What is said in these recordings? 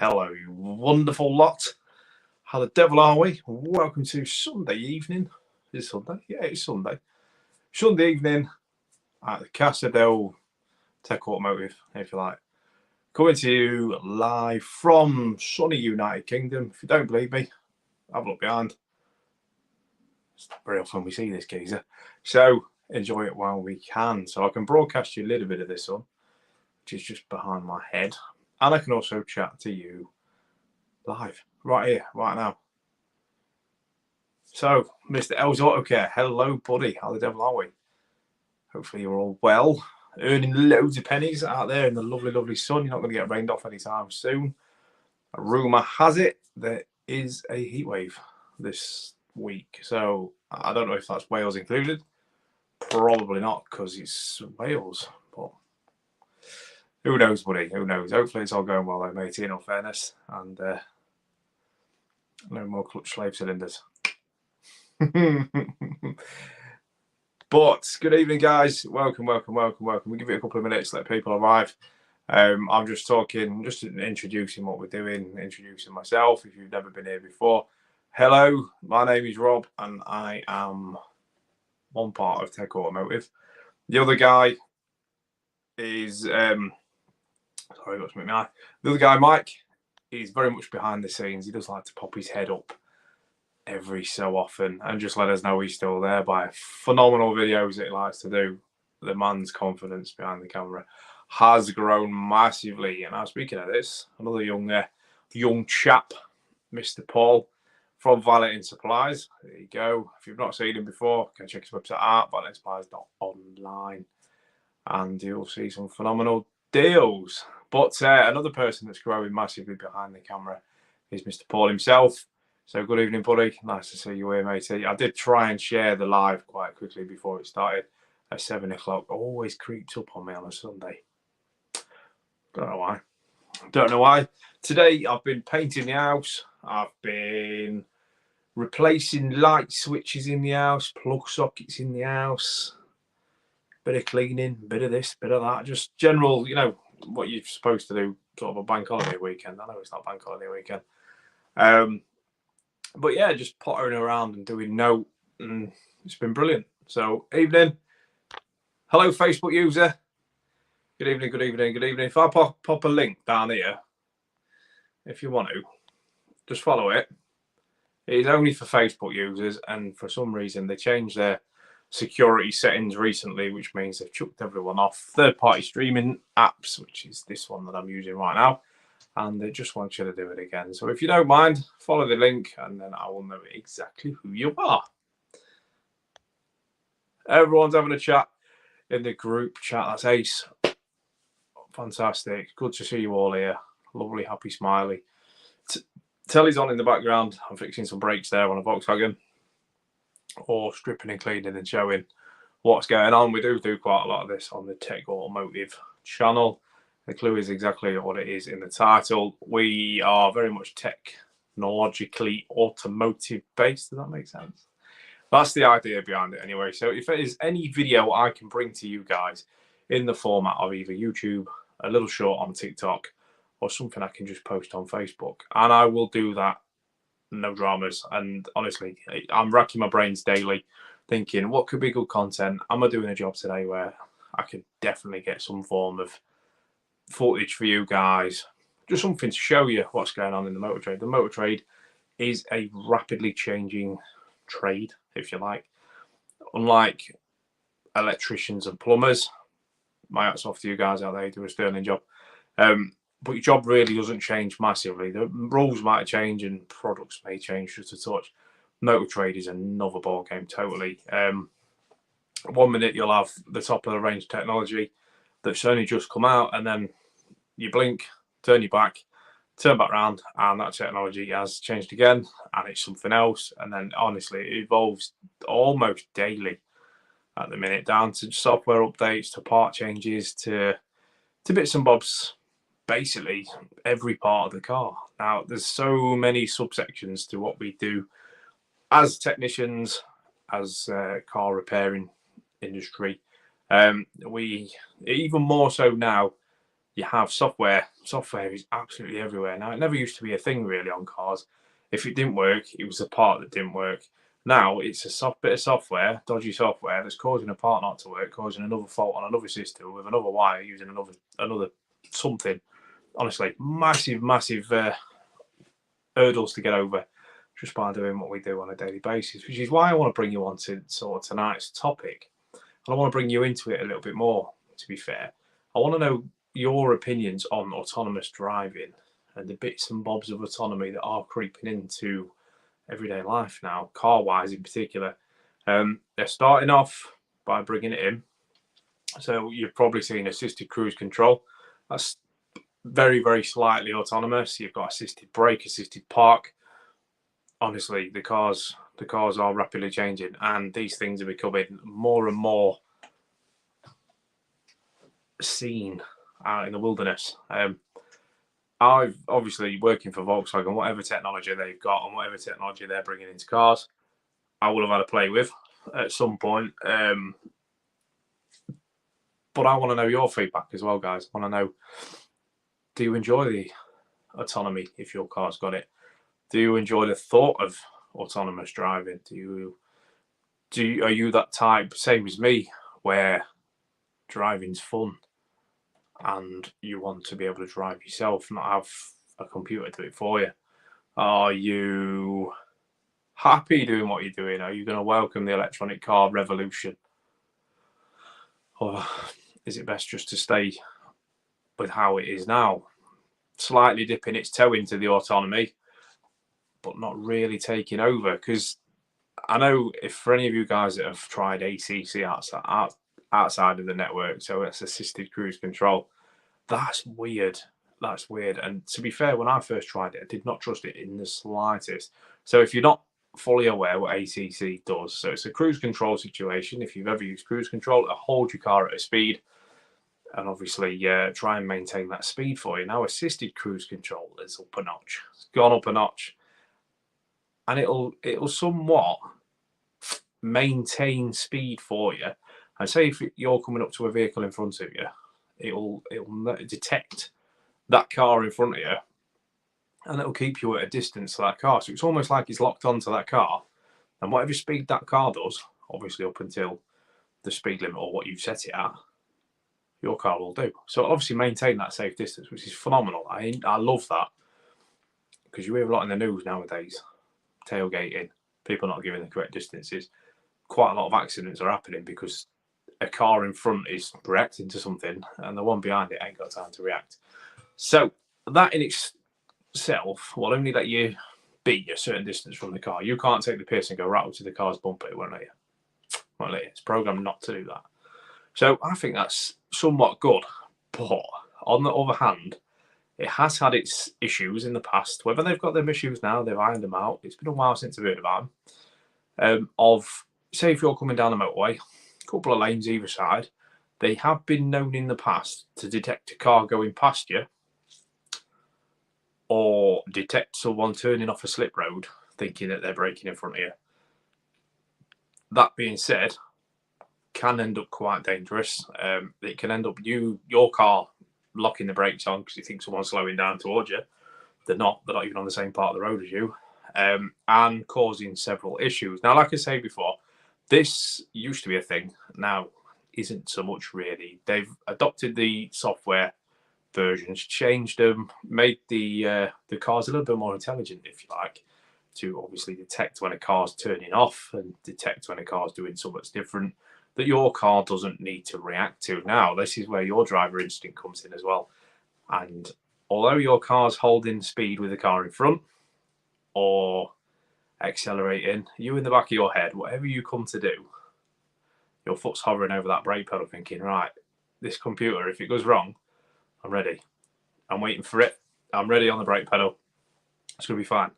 hello, you wonderful lot. How the devil are we? Welcome to Sunday evening. Is it Sunday? Yeah, it's Sunday. Sunday evening at the Casa del Tech Automotive, if you like. Coming to you live from sunny United Kingdom. If you don't believe me, have a look behind. It's not very often we see this geezer. So enjoy it while we can. So I can broadcast you a little bit of this sun, which is just behind my head. And I can also chat to you live, right here, right now. So, Mr. L's Auto Care, hello, buddy. How the devil are we? Hopefully you're all well. Earning loads of pennies out there in the lovely, lovely sun. You're not going to get rained off anytime soon. A rumour has it there is a heat wave this week. So, I don't know if that's Wales included. Probably not, because it's Wales. But who knows, buddy? Who knows? Hopefully it's all going well, though, matey, in all fairness. And no more clutch slave cylinders. But good evening, guys. Welcome. We give it a couple of minutes, let people arrive. I'm just talking, just introducing what we're doing, introducing myself if you've never been here before. Hello, my name is Rob, and I am one part of Tech Automotive. The other guy is sorry, got something in my eye. The other guy, Mike, is very much behind the scenes. He does like to pop his head up every so often and just let us know he's still there by phenomenal videos that he likes to do. The man's confidence behind the camera has grown massively. And now, speaking of this, another young chap, Mr. Paul from Valeting Supplies. There you go. If you've not seen him before, you can check his website out, valetingSupplies.online, and you'll see some phenomenal deals. But another person that's growing massively behind the camera is Mr. Paul himself. So good evening, buddy. Nice to see you here, matey. I did try and share the live quite quickly before it started at 7 o'clock. Always creeps up on me on a Sunday. Don't know why. Today I've been painting the house. I've been replacing light switches in the house, plug sockets in the house. Bit of cleaning, bit of this, bit of that. Just general, you know, what you're supposed to do sort of a bank holiday weekend. I know it's not bank holiday weekend. But yeah, just pottering around and doing note, and it's been brilliant. So, evening. Hello, Facebook user. Good evening. If I pop a link down here, if you want to, just follow it. It is only for Facebook users, and for some reason they changed their security settings recently, which means they've chucked everyone off third-party streaming apps, which is this one that I'm using right now. And they just want you to do it again. So if you don't mind, follow the link and then I will know exactly who you are. Everyone's having a chat in the group chat. That's ace. Fantastic. Good to see you all here. Lovely, happy, smiley. Telly's on in the background. I'm fixing some brakes there on a Volkswagen. Or stripping and cleaning and showing what's going on. We do quite a lot of this on the Tech Automotive channel. The clue is exactly what it is in the title. We are very much technologically automotive based. Does that make sense? That's the idea behind it anyway. So if there is any video I can bring to you guys in the format of either YouTube, a little short on TikTok, or something I can just post on Facebook, and I will do that, no dramas. And honestly, I'm racking my brains daily thinking, what could be good content? Am I doing a job today where I could definitely get some form of footage for you guys, just something to show you what's going on in the motor trade. The motor trade is a rapidly changing trade, if you like. Unlike electricians and plumbers, my hat's off to you guys out there, you do a sterling job. But your job really doesn't change massively. The rules might change and products may change just a touch. Motor trade is another ball game totally. 1 minute you'll have the top of the range technology that's only just come out, and then you blink, turn your back, turn back around, and that technology has changed again, and it's something else. And then, honestly, it evolves almost daily at the minute, down to software updates, to part changes, to bits and bobs, basically every part of the car. Now, there's so many subsections to what we do as technicians, as car repairing industry. We, even more so now, You have software. Software is absolutely everywhere now. It never used to be a thing really on cars. If it didn't work, it was the part that didn't work. Now it's a bit of software, dodgy software, that's causing a part not to work, causing another fault on another system with another wire using another something. Honestly, massive hurdles to get over just by doing what we do on a daily basis, which is why I want to bring you on to sort of tonight's topic. And I want to bring you into it a little bit more, to be fair. I want to know your opinions on autonomous driving and the bits and bobs of autonomy that are creeping into everyday life now, car-wise in particular. They're starting off by bringing it in. So you've probably seen assisted cruise control. That's very slightly autonomous. You've got assisted brake, assisted park. Honestly, the cars are rapidly changing, and these things are becoming more and more seen out in the wilderness. I've obviously working for Volkswagen, whatever technology they've got and whatever technology they're bringing into cars, I will have had a play with at some point. But I want to know your feedback as well, guys. I want to know, do you enjoy the autonomy if your car's got it? Do you enjoy the thought of autonomous driving? Are you that type, same as me, where driving's fun and you want to be able to drive yourself, not have a computer do it for you? Are you happy doing what you're doing? Are you going to welcome the electronic car revolution? Or is it best just to stay with how it is now? Slightly dipping its toe into the autonomy, but not really taking over. Because I know if for any of you guys that have tried ACC outside of the network, so it's assisted cruise control, that's weird. That's weird. And to be fair, when I first tried it, I did not trust it in the slightest. So if you're not fully aware what ACC does, so it's a cruise control situation. If you've ever used cruise control, it'll hold your car at a speed and obviously try and maintain that speed for you. Now assisted cruise control is up a notch. It's gone up a notch, and it'll somewhat maintain speed for you. And say if you're coming up to a vehicle in front of you, it'll detect that car in front of you, and it'll keep you at a distance to that car. So it's almost like it's locked onto that car, and whatever speed that car does, obviously up until the speed limit or what you've set it at, your car will do. So it'll obviously maintain that safe distance, which is phenomenal. I love that, because you hear a lot in the news nowadays, tailgating, people not giving the correct distances. Quite a lot of accidents are happening because a car in front is reacting to something and the one behind it ain't got time to react. So that in itself will only let you be a certain distance from the car. You can't take the piss and go right up to the car's bumper. It won't let you. Won't let you. It's programmed not to do that. So I think that's somewhat good. But on the other hand, it has had its issues in the past. Whether they've got them issues now, they've ironed them out. It's been a while since I've heard about them. Say if you're coming down the motorway, a couple of lanes either side, they have been known in the past to detect a car going past you or detect someone turning off a slip road thinking that they're braking in front of you. That being said, can end up quite dangerous. It can end up your car locking the brakes on because you think someone's slowing down towards you. They're not even on the same part of the road as you, and causing several issues. Now, like I say before, this used to be a thing, now isn't so much really. They've adopted the software versions, changed them, made the cars a little bit more intelligent, if you like, to obviously detect when a car's turning off and detect when a car's doing something different that your car doesn't need to react to. Now, this is where your driver instinct comes in as well. And although your car's holding speed with the car in front or accelerating, you in the back of your head, whatever you come to do, your foot's hovering over that brake pedal thinking, right, this computer, if it goes wrong, I'm ready. I'm waiting for it. I'm ready on the brake pedal. It's going to be fine.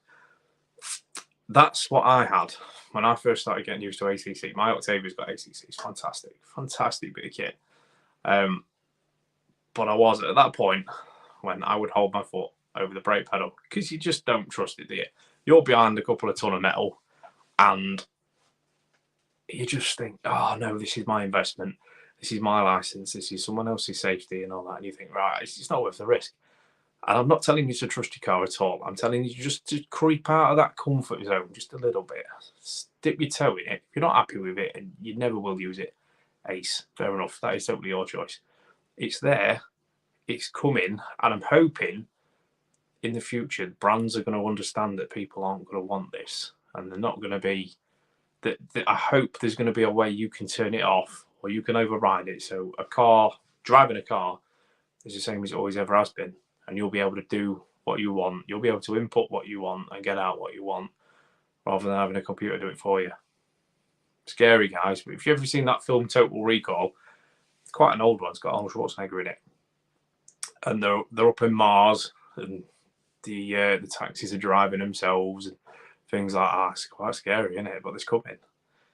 That's what I had when I first started getting used to ACC. My Octavia's got ACC. It's fantastic. Fantastic bit of kit. But I was at that point when I would hold my foot over the brake pedal because you just don't trust it, do you? You're behind a couple of ton of metal and you just think, oh no, this is my investment. this is my license, this is someone else's safety and all that. And you think, right, it's not worth the risk. And I'm not telling you to trust your car at all. I'm telling you just to creep out of that comfort zone just a little bit. Dip your toe in it. If you're not happy with it and you never will use it, ace, fair enough. That is totally your choice. It's there, it's coming, and I'm hoping in the future brands are going to understand that people aren't going to want this, and they're not going to be. That I hope there's going to be a way you can turn it off or you can override it. So driving a car is the same as it always ever has been. And you'll be able to do what you want. You'll be able to input what you want and get out what you want rather than having a computer do it for you. Scary, guys. But if you've ever seen that film Total Recall, it's quite an old one. It's got Arnold Schwarzenegger in it. And they're up in Mars and the taxis are driving themselves and things like that. It's quite scary, isn't it? But it's coming.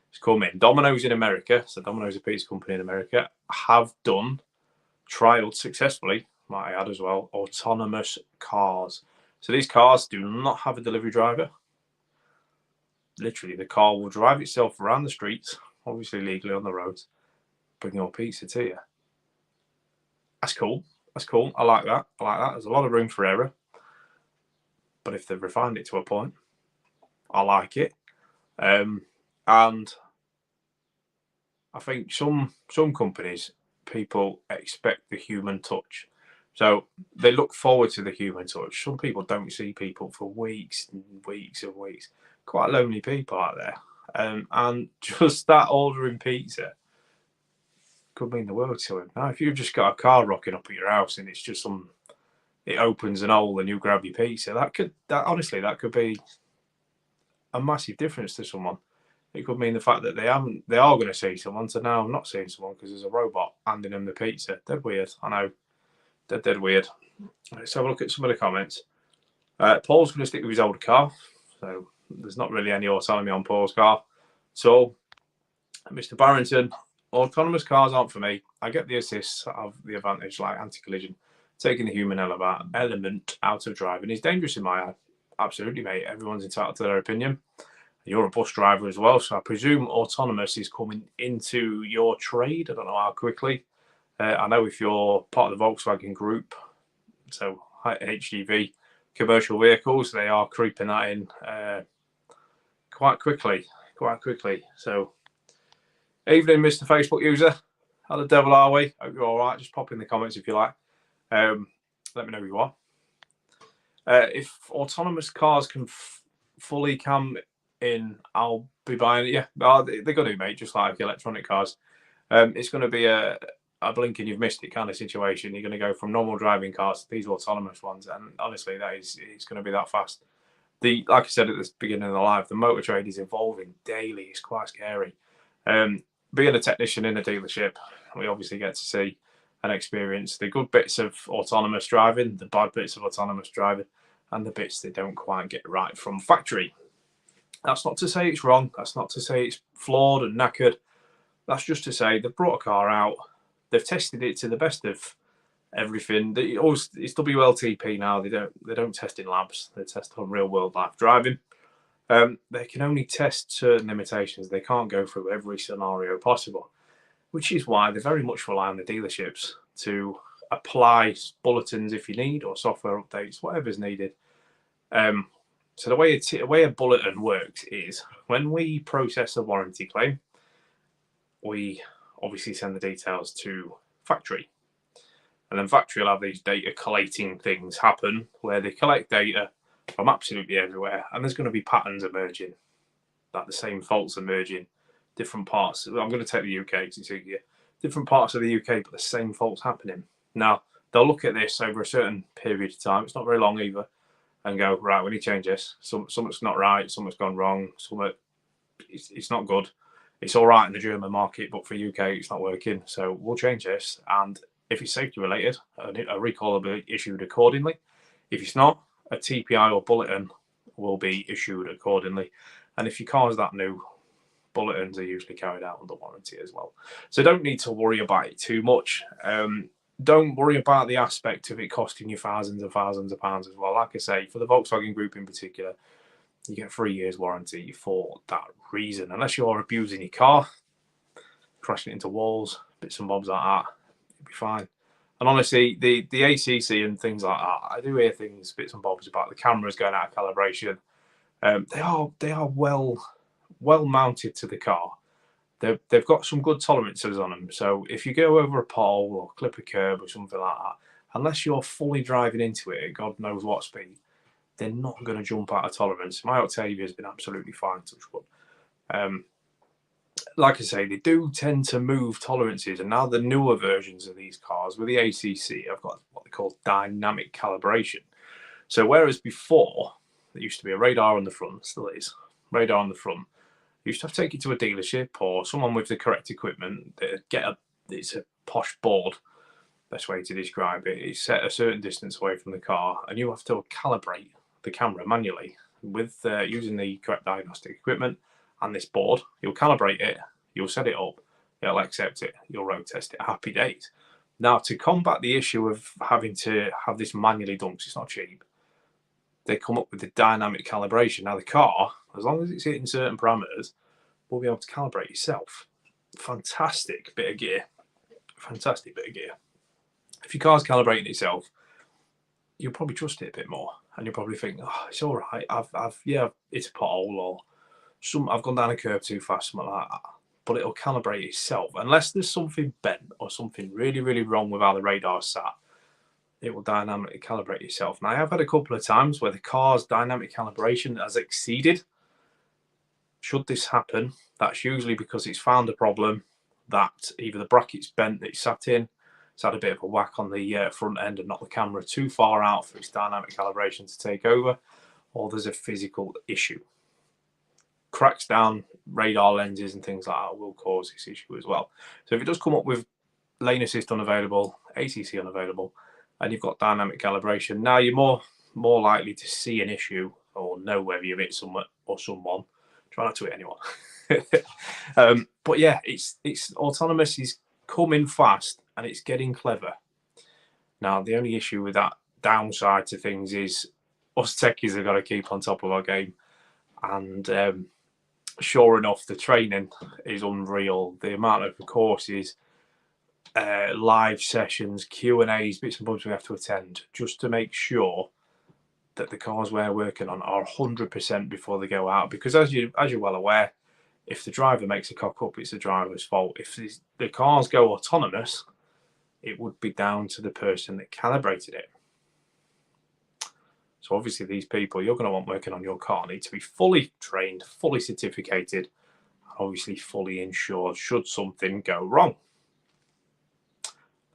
It's coming. Domino's in America, so Domino's a pizza company in America, have trialed successfully, might I add as well, autonomous cars. So these cars do not have a delivery driver. Literally, the car will drive itself around the streets, obviously legally on the roads, bring your pizza to you. That's cool. That's cool. I like that. There's a lot of room for error. But if they've refined it to a point, I like it. And I think some companies, people expect the human touch. So they look forward to the human touch. Some people don't see people for weeks and weeks and weeks. Quite lonely people out there. And just that ordering pizza could mean the world to them. Now, if you've just got a car rocking up at your house and it's just it opens an hole and you grab your pizza, that could be a massive difference to someone. It could mean the fact that they are going to see someone, so now I'm not seeing someone because there's a robot handing them the pizza. Dead weird, I know. Dead weird. Let's have a look at some of the comments. Paul's going to stick with his older car, so there's not really any autonomy on Paul's car. So, Mr. Barrington, autonomous cars aren't for me. I get the assists, have the advantage like anti-collision. Taking the human element out of driving is dangerous in my eye. Absolutely, mate. Everyone's entitled to their opinion. You're a bus driver as well, so I presume autonomous is coming into your trade. I don't know how quickly. I know if you're part of the Volkswagen group, so HGV commercial vehicles, they are creeping that in quite quickly. So, evening, Mr. Facebook user. How the devil are we? Hope you're all right. Just pop in the comments if you like. Let me know who you are. If autonomous cars can fully come in, I'll be buying it. Yeah, they're going to, mate, just like electronic cars. It's going to be a blink and you've missed it kind of situation. You're going to go from normal driving cars to these autonomous ones, and honestly, it's going to be that fast. Like I said at the beginning of the live, the motor trade is evolving daily. It's quite scary. Being a technician in a dealership, we obviously get to see and experience the good bits of autonomous driving, the bad bits of autonomous driving, and the bits they don't quite get right from factory. That's not to say it's wrong. That's not to say it's flawed and knackered. That's just to say they've brought a car out. They've tested it to the best of everything. It's WLTP now. They don't test in labs. They test on real world life driving. They can only test certain limitations. They can't go through every scenario possible, which is why they very much rely on the dealerships to apply bulletins if you need, or software updates, whatever's needed. So the way a bulletin works is when we process a warranty claim, we obviously send the details to factory. And then factory will have these data collating things happen where they collect data from absolutely everywhere. And there's going to be patterns emerging, like the same faults emerging, different parts. I'm going to take the UK because it's easier. Different parts of the UK, but the same faults happening. Now, they'll look at this over a certain period of time. It's not very long either. And go, right, we need to change this. Something's not right. Something's gone wrong. It's not good. It's all right in the German market, but for UK, it's not working. So we'll change this. And if it's safety related, a recall will be issued accordingly. If it's not, a TPI or bulletin will be issued accordingly. And if your car's that new, bulletins are usually carried out under warranty as well. So don't need to worry about it too much. Don't worry about the aspect of it costing you thousands and thousands of pounds as well. Like I say, for the Volkswagen Group in particular, you get 3 years warranty for that reason. Unless you're abusing your car, crashing it into walls, bits and bobs like that, it'd be fine. And honestly, the ACC and things like that, I do hear things, bits and bobs about the cameras going out of calibration. They are well mounted to the car. They've got some good tolerances on them. So if you go over a pole or clip a curb or something like that, unless you're fully driving into it at God knows what speed, they're not going to jump out of tolerance. My Octavia has been absolutely fine, touch wood. Like I say, they do tend to move tolerances, and now the newer versions of these cars with the ACC have got what they call dynamic calibration. So whereas before there used to be a radar on the front, still is radar on the front, you used to have to take it to a dealership or someone with the correct equipment. It's a posh board, best way to describe it. It's set a certain distance away from the car, and you have to calibrate the camera manually with using the correct diagnostic equipment and this board. You'll calibrate it, you'll set it up, it'll accept it, you'll road test it. Happy days. Now, to combat the issue of having to have this manually done, because it's not cheap, they come up with the dynamic calibration. Now, the car, as long as it's hitting certain parameters, will be able to calibrate itself. Fantastic bit of gear. Fantastic bit of gear. If your car's calibrating itself, you'll probably trust it a bit more, and you'll probably think, "Oh, it's all right. It's a pothole, or I've gone down a curb too fast, something like that." But it'll calibrate itself, unless there's something bent or something really, really wrong with how the radar's sat. It will dynamically calibrate itself. Now, I have had a couple of times where the car's dynamic calibration has exceeded. Should this happen, that's usually because it's found a problem that either the bracket's bent that it's sat in, it's had a bit of a whack on the front end and knocked the camera too far out for its dynamic calibration to take over, or there's a physical issue. Cracks down radar lenses and things like that will cause this issue as well. So if it does come up with lane assist unavailable, ACC unavailable, and you've got dynamic calibration, now you're more likely to see an issue or know whether you've hit someone or someone. Try not to hit anyone. But yeah, it's autonomous is coming fast and it's getting clever. Now, the only issue with that downside to things is us techies have got to keep on top of our game. And sure enough, the training is unreal. The amount of courses, live sessions, Q&As, bits and bobs we have to attend just to make sure that the cars we're working on are 100% before they go out. Because as you're well aware, if the driver makes a cock up, it's the driver's fault. If the cars go autonomous, it would be down to the person that calibrated it. So obviously these people you're going to want working on your car need to be fully trained, fully certificated, and obviously fully insured should something go wrong.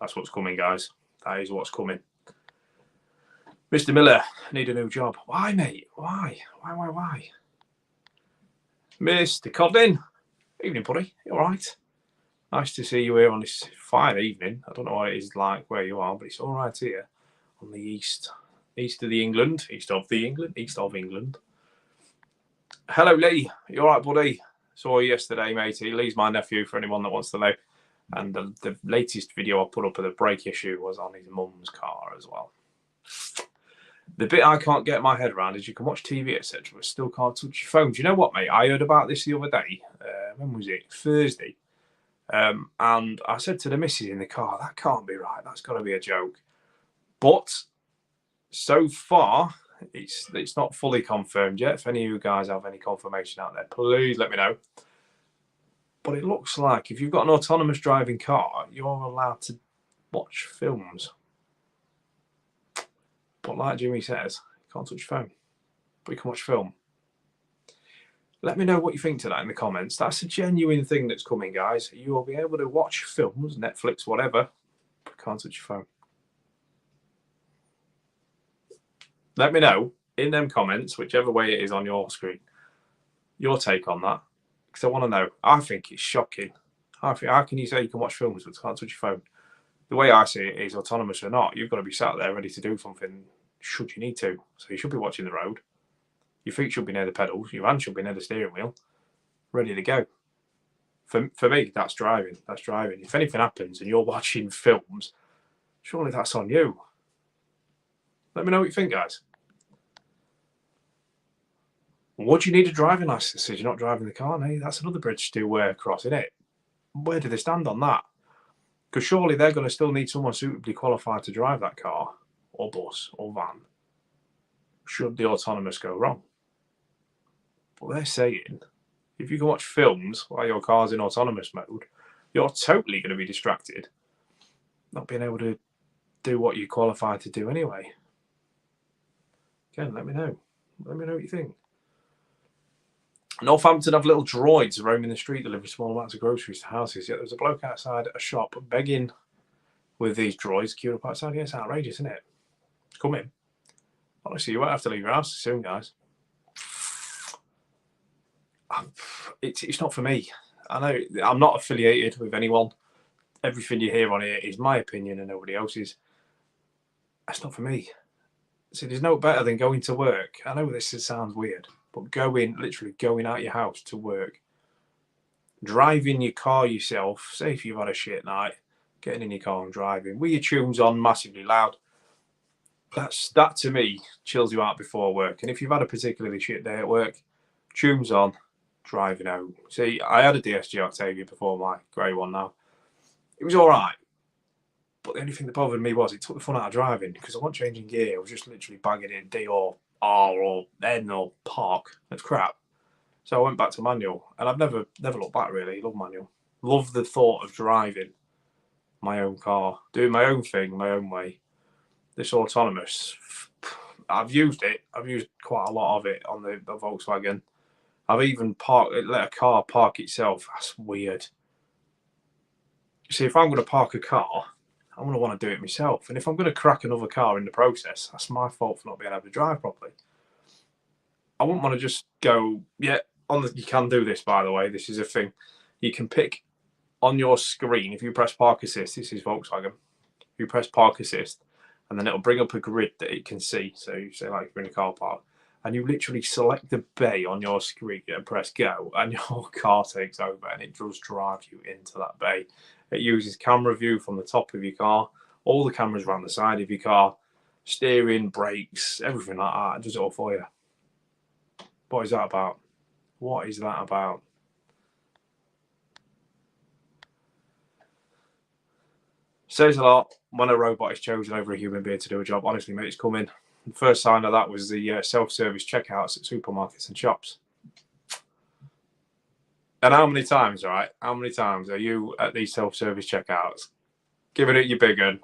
That's what's coming, guys. That is what's coming. Mr. Miller, need a new job. Why, mate? Why? Mr. Codlin. Evening, buddy. You all right? Nice to see you here on this fine evening. I don't know what it is like where you are, but it's all right here on the east of England. Hello, Lee. You all right, buddy? Saw you yesterday, matey. Lee's my nephew, for anyone that wants to know. And the latest video I put up of the brake issue was on his mum's car as well. The bit I can't get my head around is you can watch TV, etc., but still can't touch your phone. Do you know what, mate? I heard about this the other day. When was it? Thursday. And I said to the missus in the car, that can't be right. That's got to be a joke. But so far, it's not fully confirmed yet. If any of you guys have any confirmation out there, please let me know. But it looks like if you've got an autonomous driving car, you're allowed to watch films. But like Jimmy says, you can't touch your phone, but you can watch film. Let me know what you think to that in the comments. That's a genuine thing that's coming, guys. You will be able to watch films, Netflix, whatever, but you can't touch your phone. Let me know in them comments, whichever way it is on your screen, your take on that. Because I want to know. I think it's shocking. How can you say you can watch films but can't touch your phone? The way I see it is, autonomous or not, you've got to be sat there ready to do something should you need to. So you should be watching the road. Your feet should be near the pedals. Your hand should be near the steering wheel, ready to go. For me, that's driving. That's driving. If anything happens and you're watching films, surely that's on you. Let me know what you think, guys. Would you need a driving license if you're not driving the car? No, that's another bridge to cross, isn't it? Where do they stand on that? Because surely they're going to still need someone suitably qualified to drive that car or bus or van should the autonomous go wrong. But they're saying if you can watch films while your car's in autonomous mode, you're totally going to be distracted, not being able to do what you're qualified to do anyway. Again, let me know. Let me know what you think. Northampton have little droids roaming the street delivering small amounts of groceries to houses. Yet there was a bloke outside a shop begging with these droids queued up outside. Yeah, it's outrageous, isn't it? Come in. Honestly, you won't have to leave your house soon, guys. It's not for me. I know I'm not affiliated with anyone. Everything you hear on here is my opinion and nobody else's. That's not for me. See, there's no better than going to work. I know this sounds weird, but literally going out your house to work, driving your car yourself, say if you've had a shit night, getting in your car and driving, with your tunes on massively loud. That to me chills you out before work. And if you've had a particularly shit day at work, tunes on, driving home. See, I had a DSG Octavia before my grey one now. It was all right. But the only thing that bothered me was it took the fun out of driving because I wasn't changing gear. I was just literally bagging it in D or R or N or park. It's crap. So I went back to manual, and I've never looked back really. Love manual. Love the thought of driving my own car, doing my own thing, my own way. This autonomous, I've used it. I've used quite a lot of it on the Volkswagen. Let a car park itself. That's weird. You see, if I'm going to park a car, I'm going to want to do it myself. And if I'm going to crack another car in the process, that's my fault for not being able to drive properly. I wouldn't want to just go, yeah, you can do this, by the way. This is a thing. You can pick on your screen, if you press park assist, this is Volkswagen, you press park assist, and then it'll bring up a grid that it can see. So you say, like, you're in a car park, and you literally select the bay on your screen and press go, and your car takes over, and it does drive you into that bay. It uses camera view from the top of your car, all the cameras around the side of your car, steering, brakes, everything like that. It does it all for you. What is that about? What is that about? Says a lot when a robot is chosen over a human being to do a job. Honestly, mate, it's coming. The first sign of that was the self-service checkouts at supermarkets and shops. And how many times, right? How many times are you at these self-service checkouts, giving it your big one,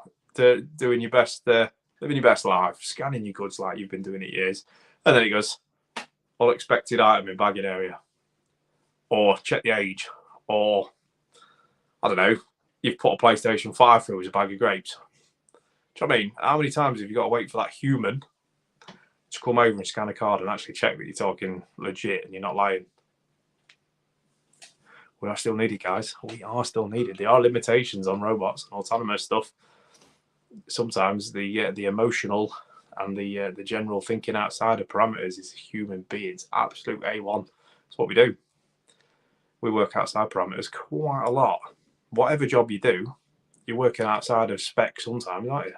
doing your best, living your best life, scanning your goods like you've been doing it years, and then it goes, unexpected item in bagging area, or check the age, or I don't know, you've put a PlayStation 5 through as a bag of grapes. Do you know what I mean? How many times have you got to wait for that human to come over and scan a card and actually check that you're talking legit and you're not lying? We are still needed, guys. We are still needed. There are limitations on robots and autonomous stuff. Sometimes the emotional and the general thinking outside of parameters is human beings. Absolute A1. That's what we do. We work outside parameters quite a lot. Whatever job you do, you're working outside of spec sometimes, aren't you?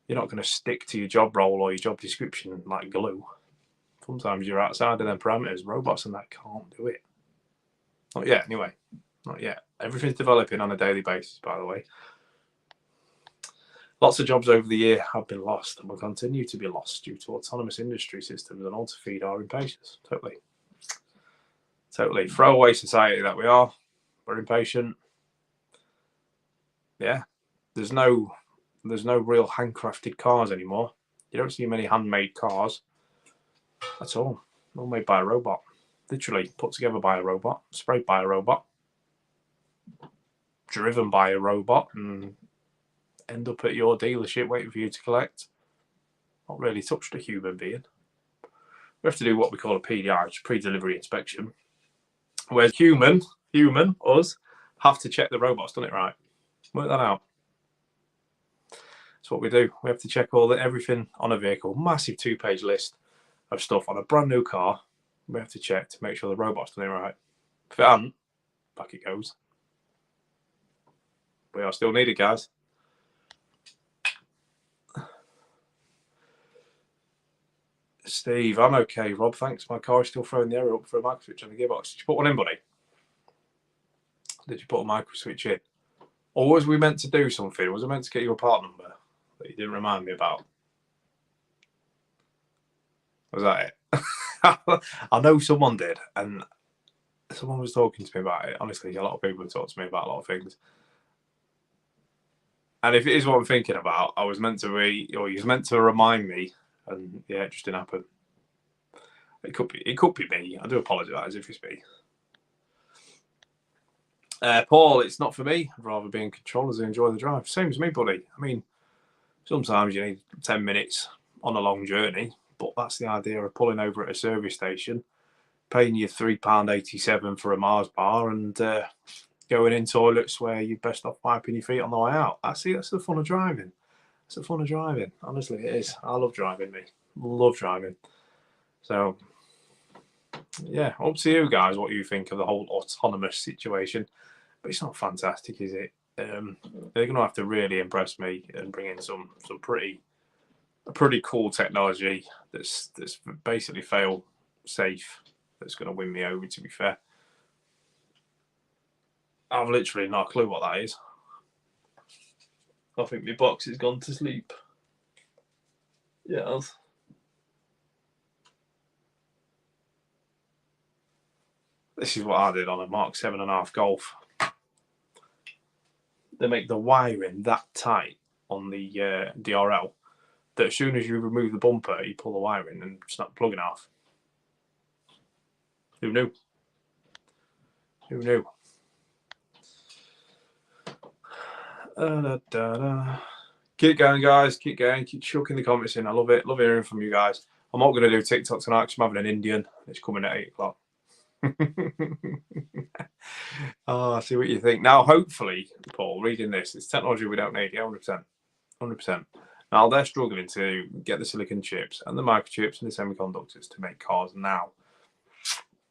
You're not going to stick to your job role or your job description like glue. Sometimes you're outside of them parameters. Robots and that can't do it. Not yet, anyway. Not yet. Everything's developing on a daily basis, by the way. Lots of jobs over the year have been lost and will continue to be lost due to autonomous industry systems and all to feed our impatience. Totally. Throwaway society that we are. We're impatient. Yeah. There's no real handcrafted cars anymore. You don't see many handmade cars at all. All made by a robot. Literally put together by a robot, sprayed by a robot, driven by a robot, and end up at your dealership waiting for you to collect. Not really touched a human being. We have to do what we call a PDI, which is pre-delivery inspection. Whereas human, us, have to check the robot's done it right. Work that out. That's what we do. We have to check everything on a vehicle. Massive 2-page list of stuff on a brand new car. We have to check to make sure the robot's done it right. If it hasn't, back it goes. We are still needed, guys. Steve, I'm okay. Rob, thanks. My car is still throwing the error up for a micro switch on the gearbox. Did you put one in, buddy? Did you put a micro switch in? Or was we meant to do something? Was I meant to get you a part number that you didn't remind me about? Was that it? I know someone did, and someone was talking to me about it. Honestly, a lot of people have talked to me about a lot of things. And if it is what I'm thinking about, I was meant to be, or you was meant to remind me, and yeah, it just didn't happen. It could be me. I do apologise if it's me. Paul, it's not for me. I'd rather be in control as I enjoy the drive. Same as me, buddy. I mean, sometimes you need 10 minutes on a long journey, but that's the idea of pulling over at a service station, paying you £3.87 for a Mars bar, and going in toilets where you're best off wiping your feet on the way out. That's the fun of driving. It's the fun of driving. Honestly, it is. I love driving, me. Love driving. So, yeah, up to you guys what you think of the whole autonomous situation. But it's not fantastic, is it? They're going to have to really impress me and bring in some pretty cool technology that's basically fail safe. That's going to win me over. To be fair, I've literally not a clue what that is. I think my box has gone to sleep. Yeah. This is what I did on a Mark 7.5 Golf. They make the wiring that tight on the DRL that as soon as you remove the bumper, you pull the wiring and snap the plug in half. Who knew? Who knew? Keep going, guys. Keep going. Keep chucking the comments in. I love it. Love hearing from you guys. I'm not going to do TikTok tonight because I'm having an Indian. It's coming at 8 o'clock. I see what you think. Now, hopefully, Paul, reading this, it's technology we don't need. Yeah, 100%. 100%. Now, they're struggling to get the silicon chips and the microchips and the semiconductors to make cars now.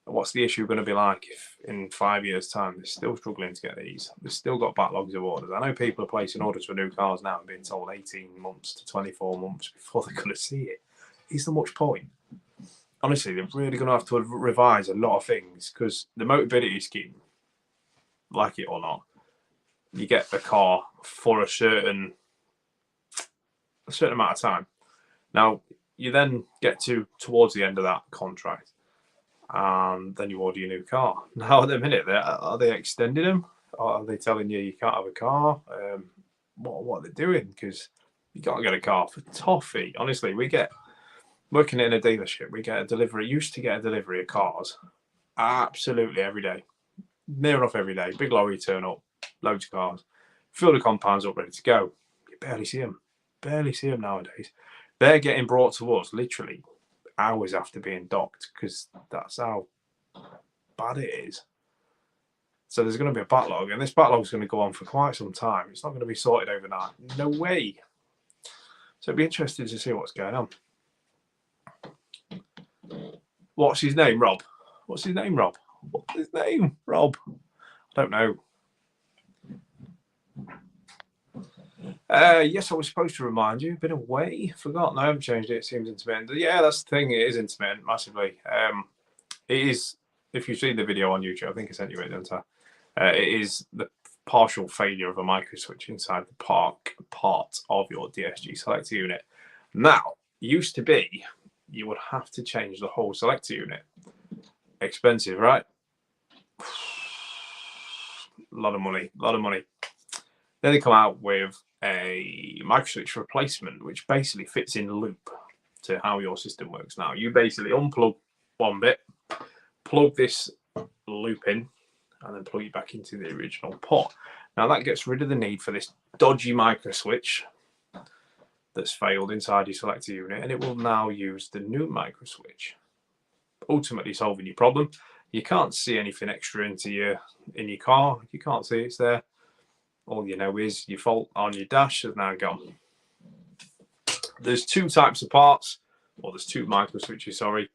What's the issue going to be like if in 5 years' time they're still struggling to get these? They've still got backlogs of orders. I know people are placing orders for new cars now and being told 18 months to 24 months before they're going to see it. Is there much point? Honestly, they're really going to have to revise a lot of things because the Motability scheme, like it or not, you get the car for a certain amount of time. Now, you then get towards the end of that contract, and then you order your new car. Now, at the minute, are they extending them? Or are they telling you can't have a car? What are they doing? Because you can't get a car for toffee. Honestly, working in a dealership, we get a delivery. Used to get a delivery of cars absolutely every day, near enough every day. Big lorry turn up, loads of cars, fill the compounds up, ready to go. You barely see them. Barely see them nowadays. They're getting brought to us literally hours after being docked because that's how bad it is. So there's going to be a backlog, and this backlog is going to go on for quite some time. It's not going to be sorted overnight. No way. So it'd be interesting to see what's going on. What's his name, Rob? What's his name, Rob? What's his name, Rob? I don't know. Yes, I was supposed to remind you. Been away, forgotten. I haven't changed it. It seems intermittent. Yeah, that's the thing. It is intermittent massively. It is. If you've seen the video on YouTube, I think I sent you it, didn't I? It is the partial failure of a micro switch inside the part of your DSG selector unit. Now, used to be you would have to change the whole selector unit. Expensive, right? A lot of money. Then they come out with a microswitch replacement, which basically fits in loop to how your system works now. You basically unplug one bit, plug this loop in, and then plug it back into the original port. Now that gets rid of the need for this dodgy microswitch that's failed inside your selector unit, and it will now use the new microswitch, ultimately solving your problem. You can't see anything extra in your car. You can't see it's there. All you know is your fault on your dash has now gone. There's two types of parts, or there's two micro switches, sorry,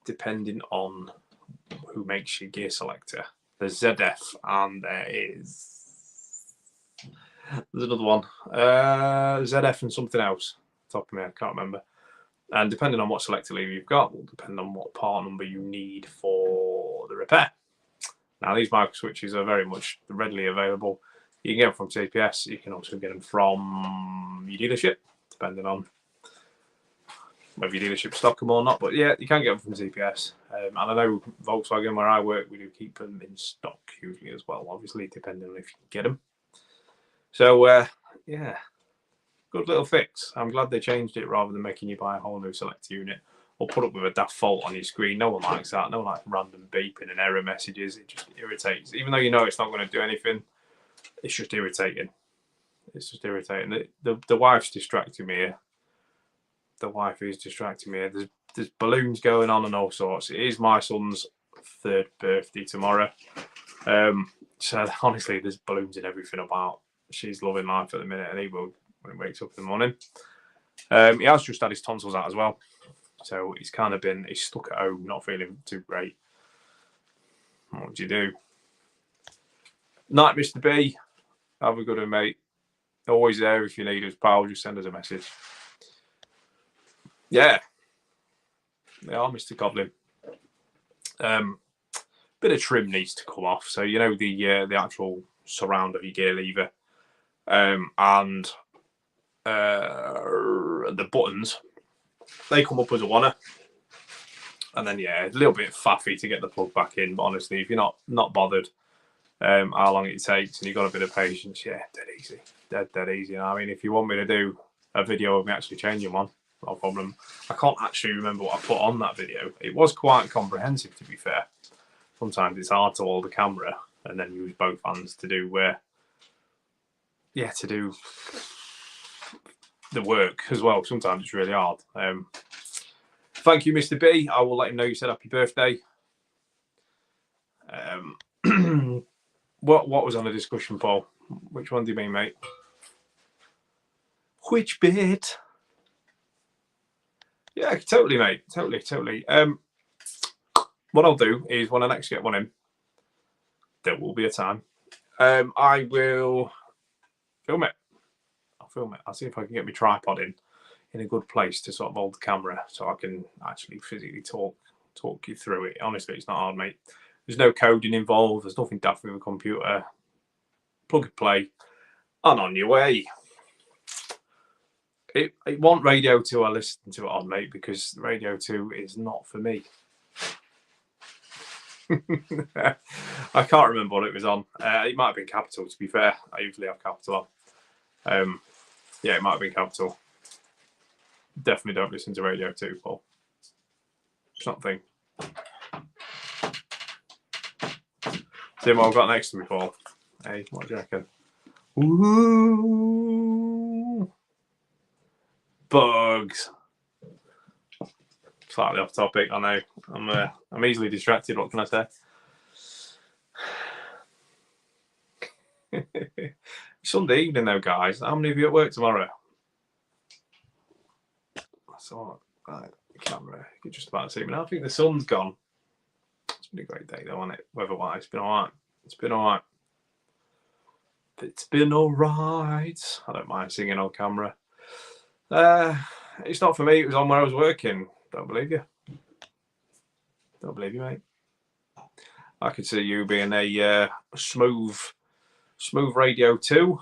depending on who makes your gear selector. There's ZF and there's another one. ZF and something else. Top of me, I can't remember. And depending on what selector lever you've got, will depend on what part number you need for the repair. Now, these micro switches are very much readily available. You can get them from TPS. You can also get them from your dealership, depending on whether your dealership stock them or not. But yeah, you can get them from TPS. And I know Volkswagen, where I work, we do keep them in stock usually as well, obviously, depending on if you can get them. So, yeah, good little fix. I'm glad they changed it rather than making you buy a whole new selector unit or put up with a daft fault on your screen. No one likes that. No one likes random beeping and error messages. It just irritates. Even though you know it's not going to do anything, it's just irritating. It's just irritating. The wife's distracting me here. The wife is distracting me here. There's balloons going on and all sorts. It is my son's 3rd birthday tomorrow. So honestly, there's balloons and everything about. She's loving life at the minute, and he will when he wakes up in the morning. He has just had his tonsils out as well. So he's stuck at home, not feeling too great. What do you do? Night, Mr. B. Have a good one, mate. Always there if you need us, pal. Just send us a message. Yeah. They are, Mr. Coblin. Bit of trim needs to come off. So, you know, the actual surround of your gear lever and the buttons, they come up as a oneer. And then, yeah, it's a little bit faffy to get the plug back in. But honestly, if you're not bothered how long it takes and you've got a bit of patience, yeah, dead easy. Dead easy. I mean, if you want me to do a video of me actually changing one, no problem. I can't actually remember what I put on that video. It was quite comprehensive, to be fair. Sometimes it's hard to hold the camera and then use both hands to do to do the work as well. Sometimes it's really hard. Thank you, Mr. B. I will let him know you said happy birthday. What was on the discussion, Paul? Which one do you mean, mate? Which bit? Yeah, totally, mate. Totally. What I'll do is when I next get one in, there will be a time. I will film it. I'll film it. I'll see if I can get my tripod in a good place to sort of hold the camera so I can actually physically talk you through it. Honestly, it's not hard, mate. There's no coding involved. There's nothing daft with a computer. Plug and play, and on your way. It want Radio 2 I listen to it on, mate, because Radio 2 is not for me. I can't remember what it was on. It might have been Capital, to be fair. I usually have Capital on. Yeah, it might have been Capital. Definitely don't listen to Radio 2, Paul. It's not a thing. See what I've got next to me, Paul. Hey, what do you reckon? Ooh. Bugs. Slightly off topic, I know. I'm easily distracted. What can I say? Sunday evening, though, guys. How many of you at work tomorrow? That's all right. The camera. You're just about to see me now. I think the sun's gone. It's been a great day, though, hasn't it? Weather-wise, it's been all right. It's been all right. It's been all right. I don't mind singing on camera. It's not for me. It was on where I was working. Don't believe you. Don't believe you, mate. I could see you being a smooth Radio 2.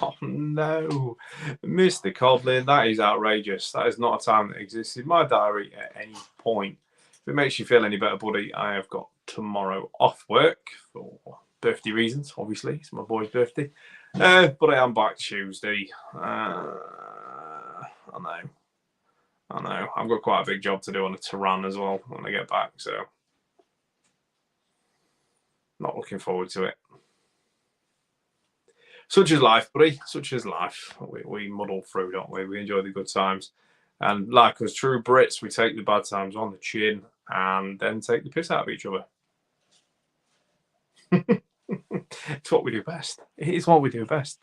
Oh no, Mr. Coblin, that is outrageous. That is not a time that exists in my diary at any point. If it makes you feel any better, buddy, I have got tomorrow off work for birthday reasons, obviously. It's my boy's birthday. But I am back Tuesday. I know. I've got quite a big job to do on the Tehran as well when I get back, so not looking forward to it. Such is life, buddy. Such is life. We muddle through, don't we? We enjoy the good times. And like us true Brits, we take the bad times on the chin and then take the piss out of each other. It's what we do best. It is what we do best.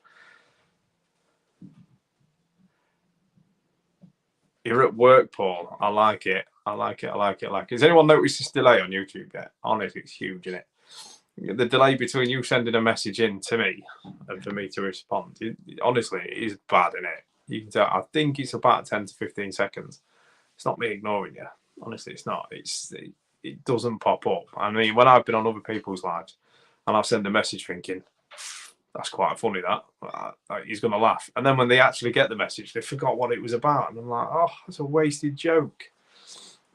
You're at work, Paul. I like it. Has anyone noticed this delay on YouTube yet? Honestly, it's huge, isn't it? The delay between you sending a message in to me and for me to respond. Honestly, it is bad, isn't it? You can tell. I think it's about 10 to 15 seconds. It's not me ignoring you. Honestly, it's not. it doesn't pop up. I mean, when I've been on other people's lives and I've sent a message thinking, that's quite funny, he's going to laugh. And then when they actually get the message, they forgot what it was about. And I'm like, oh, it's a wasted joke.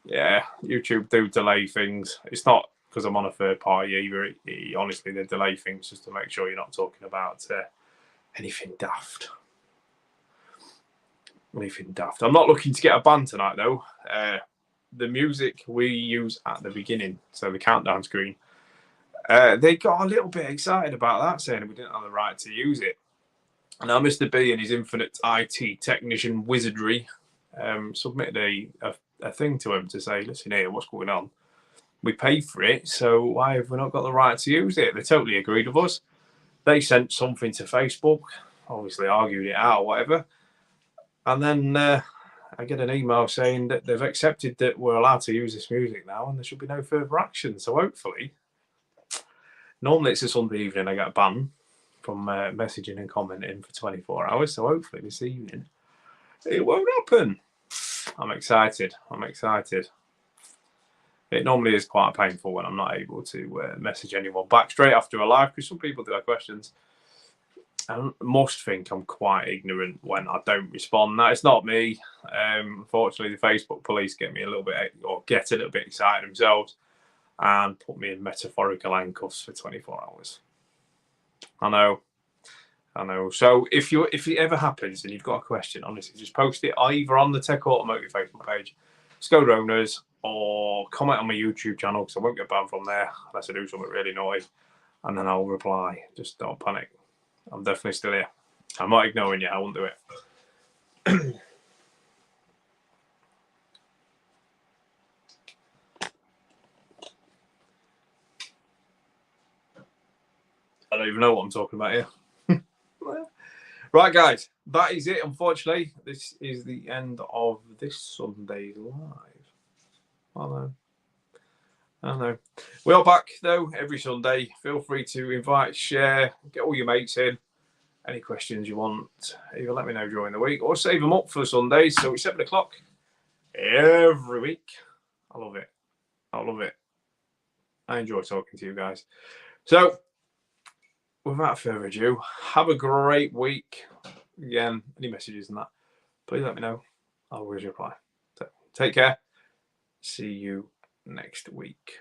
Yeah, YouTube do delay things. It's not because I'm on a third party either. Honestly, they delay things just to make sure you're not talking about anything daft. Anything daft. I'm not looking to get a ban tonight, though. The music we use at the beginning, so the countdown screen, they got a little bit excited about that, saying we didn't have the right to use it. Now, Mr. B and his infinite IT technician wizardry submitted a thing to him to say, listen here, what's going on? We paid for it, so why have we not got the right to use it? They totally agreed with us. They sent something to Facebook, obviously argued it out or whatever. And then I get an email saying that they've accepted that we're allowed to use this music now and there should be no further action. So hopefully, normally it's a Sunday evening I get banned from messaging and commenting for 24 hours. So hopefully this evening it won't happen. I'm excited. It normally is quite painful when I'm not able to message anyone back straight after a live, because some people do have questions. I must think I'm quite ignorant when I don't respond. That is not me. Unfortunately, the Facebook police get a little bit excited themselves and put me in metaphorical handcuffs for 24 hours. I know. So if it ever happens and you've got a question, honestly, just post it either on the Tech Automotive Facebook page, Skoda Owners, or comment on my YouTube channel, because I won't get banned from there unless I do something really naughty, and then I'll reply. Just don't panic. I'm definitely still here. I'm not ignoring you. I won't do it. I don't even know what I'm talking about here. Right, guys. That is it, unfortunately. This is the end of this Sunday's live. I know. We are back, though, every Sunday. Feel free to invite, share, get all your mates in. Any questions you want, either let me know during the week or save them up for Sundays. So it's 7 o'clock every week. I love it. I enjoy talking to you guys. So without further ado, have a great week. Again, any messages and that, please let me know. I'll always reply. So take care. See you next week.